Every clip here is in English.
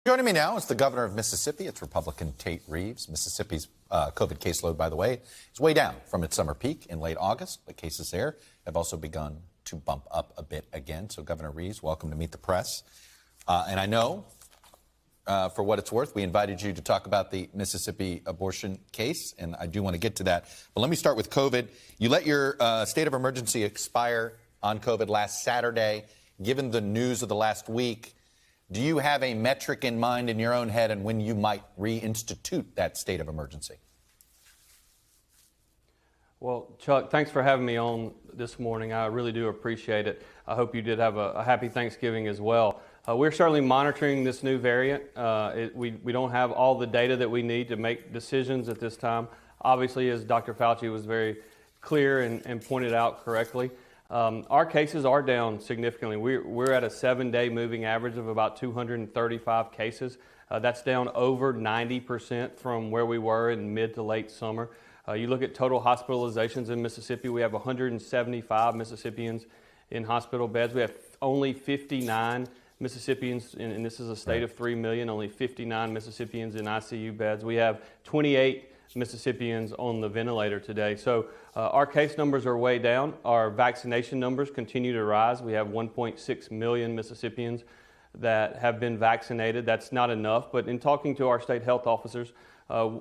Joining me now is the governor of Mississippi. It's Republican Tate Reeves. Mississippi's COVID caseload, by the way, is way down from its summer peak in late August, but cases there have also begun to bump up a bit again. So, Governor Reeves, welcome to Meet the Press. And I know, for what it's worth, we invited you to talk about the Mississippi abortion case, and I do want to get to that. But let me start with COVID. You let your state of emergency expire on COVID last Saturday. Given the news of the last week, do you have a metric in mind in your own head and when you might reinstitute that state of emergency? Well, Chuck, thanks for having me on this morning. I really do appreciate it. I hope you did have a happy Thanksgiving as well. We're certainly monitoring this new variant. We don't have all the data that we need to make decisions at this time. Obviously, as Dr. Fauci was very clear and pointed out correctly, our cases are down significantly. We're at a 7-day moving average of about 235 cases. That's down over 90% from where we were in mid to late summer. You look at total hospitalizations in Mississippi, we have 175 Mississippians in hospital beds. We have only 59 Mississippians, and this is a state of 3 million, only 59 Mississippians in ICU beds. We have 28 Mississippians on the ventilator today. So our case numbers are way down. Our vaccination numbers continue to rise. We have 1.6 million Mississippians that have been vaccinated. That's not enough, but in talking to our state health officers,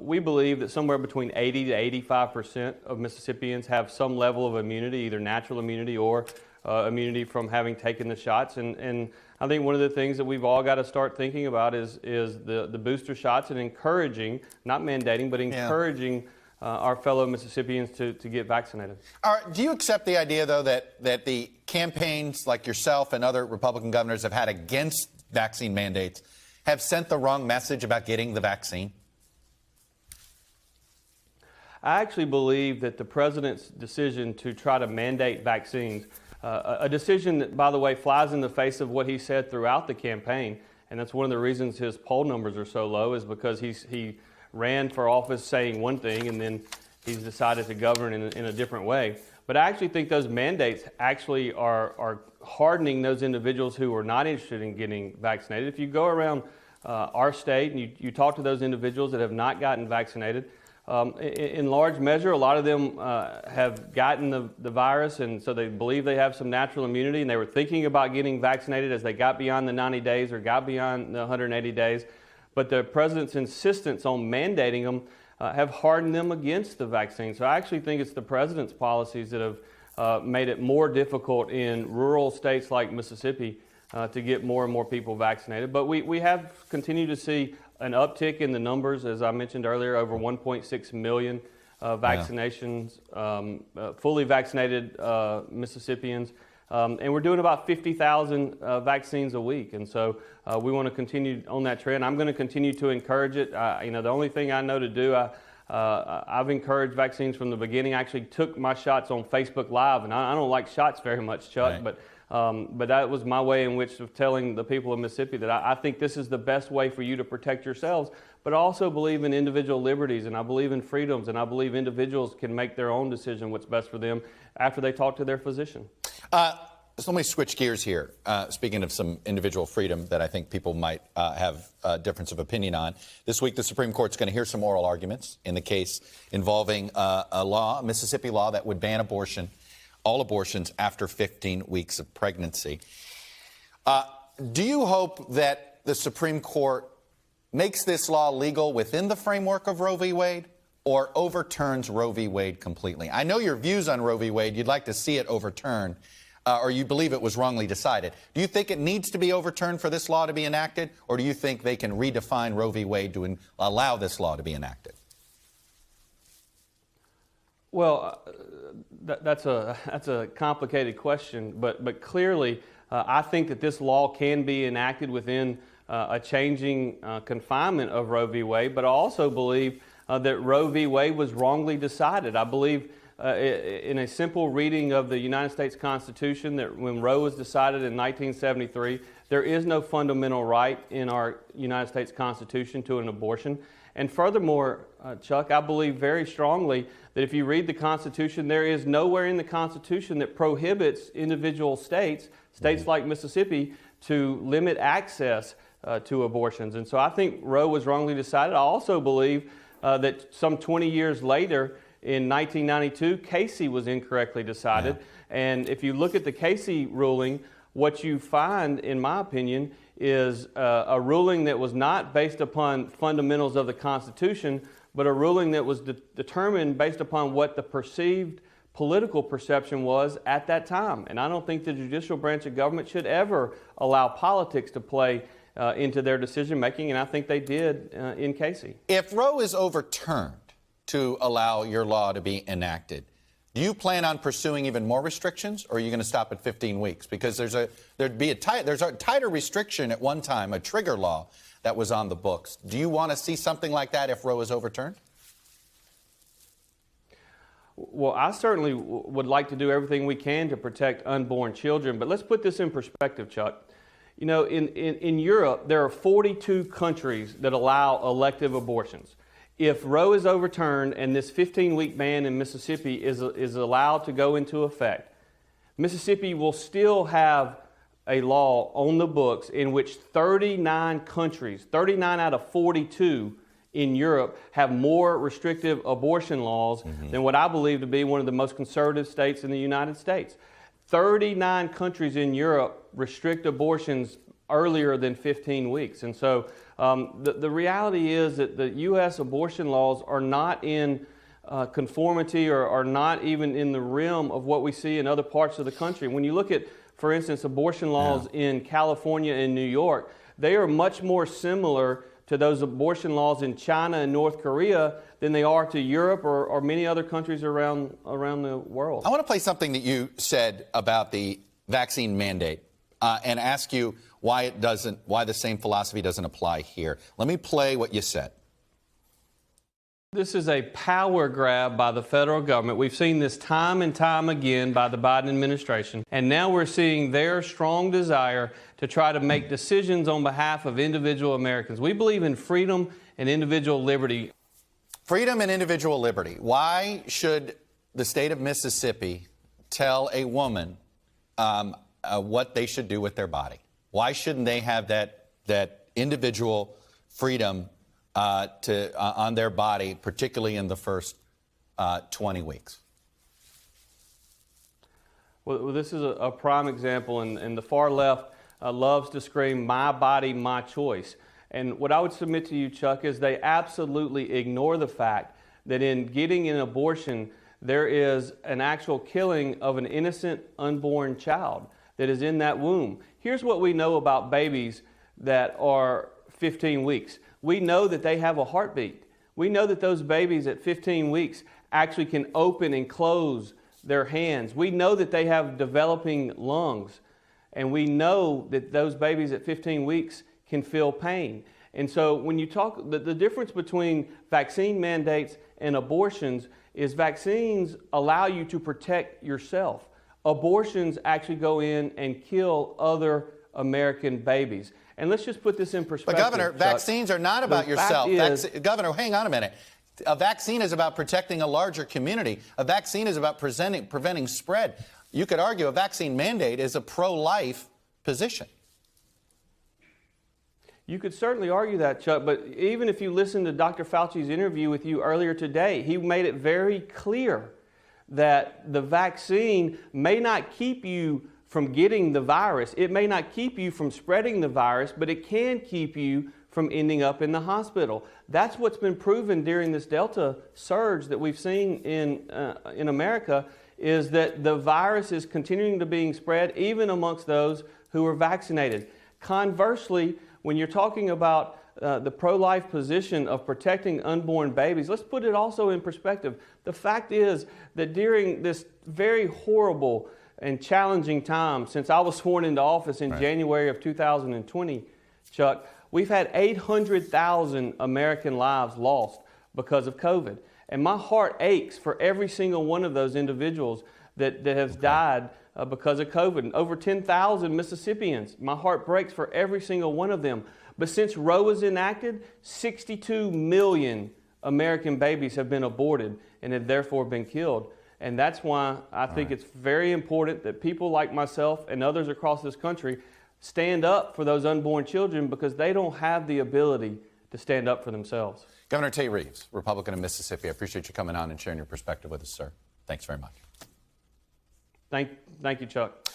we believe that somewhere between 80 to 85% of Mississippians have some level of immunity, either natural immunity or immunity from having taken the shots. And I think one of the things that we've all got to start thinking about is the booster shots and encouraging, not mandating, but encouraging our fellow Mississippians to get vaccinated. All right, do you accept the idea, though, that the campaigns like yourself and other Republican governors have had against vaccine mandates have sent the wrong message about getting the vaccine? I actually believe that the president's decision to try to mandate vaccines, a decision that, by the way, flies in the face of what he said throughout the campaign, and that's one of the reasons his poll numbers are so low, is because he ran for office saying one thing and then he's decided to govern in a different way. But I actually think those mandates actually are hardening those individuals who are not interested in getting vaccinated. If you go around our state and you talk to those individuals that have not gotten vaccinated, in large measure, a lot of them have gotten the virus, and so they believe they have some natural immunity, and they were thinking about getting vaccinated as they got beyond the 90 days or got beyond the 180 days. But the president's insistence on mandating them have hardened them against the vaccine. So I actually think it's the president's policies that have made it more difficult in rural states like Mississippi to get more and more people vaccinated. But we have continued to see an uptick in the numbers, as I mentioned earlier, over 1.6 million vaccinations, fully vaccinated Mississippians. And we're doing about 50,000 vaccines a week. And so we want to continue on that trend. I'm going to continue to encourage it. The only thing I know to do, I've encouraged vaccines from the beginning. I actually took my shots on Facebook Live, and I don't like shots very much, Chuck, right. But that was my way in which of telling the people of Mississippi that I think this is the best way for you to protect yourselves, but I also believe in individual liberties, and I believe in freedoms, and I believe individuals can make their own decision what's best for them after they talk to their physician. So let me switch gears here. Speaking of some individual freedom that I think people might have a difference of opinion on, this week the Supreme Court's going to hear some oral arguments in the case involving a Mississippi law that would ban all abortions after 15 weeks of pregnancy. Do you hope that the Supreme Court makes this law legal within the framework of Roe v. Wade or overturns Roe v. Wade completely? I know your views on Roe v. Wade. You'd like to see it overturned, or you believe it was wrongly decided. Do you think it needs to be overturned for this law to be enacted, or do you think they can redefine Roe v. Wade to allow this law to be enacted? Well, that's a complicated question, but clearly I think that this law can be enacted within a changing confinement of Roe v. Wade, but I also believe that Roe v. Wade was wrongly decided. I believe in a simple reading of the United States Constitution that when Roe was decided in 1973, there is no fundamental right in our United States Constitution to an abortion. And furthermore, Chuck, I believe very strongly that if you read the Constitution, there is nowhere in the Constitution that prohibits individual states like Mississippi, to limit access to abortions. And so I think Roe was wrongly decided. I also believe that some 20 years later, in 1992, Casey was incorrectly decided. Yeah. And if you look at the Casey ruling, what you find, in my opinion, is a ruling that was not based upon fundamentals of the Constitution, but a ruling that was determined based upon what the perceived political perception was at that time. And I don't think the judicial branch of government should ever allow politics to play into their decision making, and I think they did in Casey. If Roe is overturned to allow your law to be enacted, do you plan on pursuing even more restrictions, or are you going to stop at 15 weeks? Because there's a tighter restriction at one time, a trigger law that was on the books. Do you want to see something like that if Roe is overturned? Well, I certainly would like to do everything we can to protect unborn children, but let's put this in perspective, Chuck. You know, in Europe, there are 42 countries that allow elective abortions. If Roe is overturned and this 15-week ban in Mississippi is allowed to go into effect, Mississippi will still have a law on the books in which 39 countries, 39 out of 42 in Europe, have more restrictive abortion laws than what I believe to be one of the most conservative states in the United States. 39 countries in Europe restrict abortions earlier than 15 weeks. And so the reality is that the U.S. abortion laws are not in conformity or are not even in the realm of what we see in other parts of the country. When you look at, for instance, abortion laws in California and New York, they are much more similar to those abortion laws in China and North Korea than they are to Europe or many other countries around the world. I want to play something that you said about the vaccine mandate and ask you why the same philosophy doesn't apply here. Let me play what you said. This is a power grab by the federal government. We've seen this time and time again by the Biden administration, and now we're seeing their strong desire to try to make decisions on behalf of individual Americans. We believe in freedom and individual liberty. Freedom and individual liberty. Why should the state of Mississippi tell a woman what they should do with their body? Why shouldn't they have that individual freedom on their body, particularly in the first 20 weeks? Well, this is a prime example, and the far left loves to scream, "My body, my choice." And what I would submit to you, Chuck, is they absolutely ignore the fact that in getting an abortion, there is an actual killing of an innocent unborn child that is in that womb. Here's what we know about babies that are 15 weeks. We know that they have a heartbeat. We know that those babies at 15 weeks actually can open and close their hands. We know that they have developing lungs. And we know that those babies at 15 weeks can feel pain. And so when you talk, the difference between vaccine mandates and abortions is vaccines allow you to protect yourself. Abortions actually go in and kill other American babies. And let's just put this in perspective. But Governor, Chuck, vaccines are not about yourself. Governor, hang on a minute. A vaccine is about protecting a larger community. A vaccine is about preventing spread. You could argue a vaccine mandate is a pro-life position. You could certainly argue that, Chuck, but even if you listen to Dr. Fauci's interview with you earlier today, he made it very clear that the vaccine may not keep you from getting the virus. It may not keep you from spreading the virus, but it can keep you from ending up in the hospital. That's what's been proven during this Delta surge that we've seen in America, is that the virus is continuing to being spread even amongst those who are vaccinated. Conversely, when you're talking about the pro-life position of protecting unborn babies, let's put it also in perspective. The fact is that during this very horrible and challenging time since I was sworn into office in January of 2020, Chuck, we've had 800,000 American lives lost because of COVID. And my heart aches for every single one of those individuals that has died because of COVID. And over 10,000 Mississippians. My heart breaks for every single one of them. But since Roe was enacted, 62 million American babies have been aborted and have therefore been killed. And that's why I think it's very important that people like myself and others across this country stand up for those unborn children because they don't have the ability to stand up for themselves. Governor Tate Reeves, Republican of Mississippi, I appreciate you coming on and sharing your perspective with us, sir. Thanks very much. Thank you, Chuck.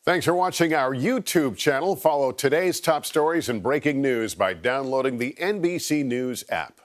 Thanks for watching our YouTube channel. Follow today's top stories and breaking news by downloading the NBC News app.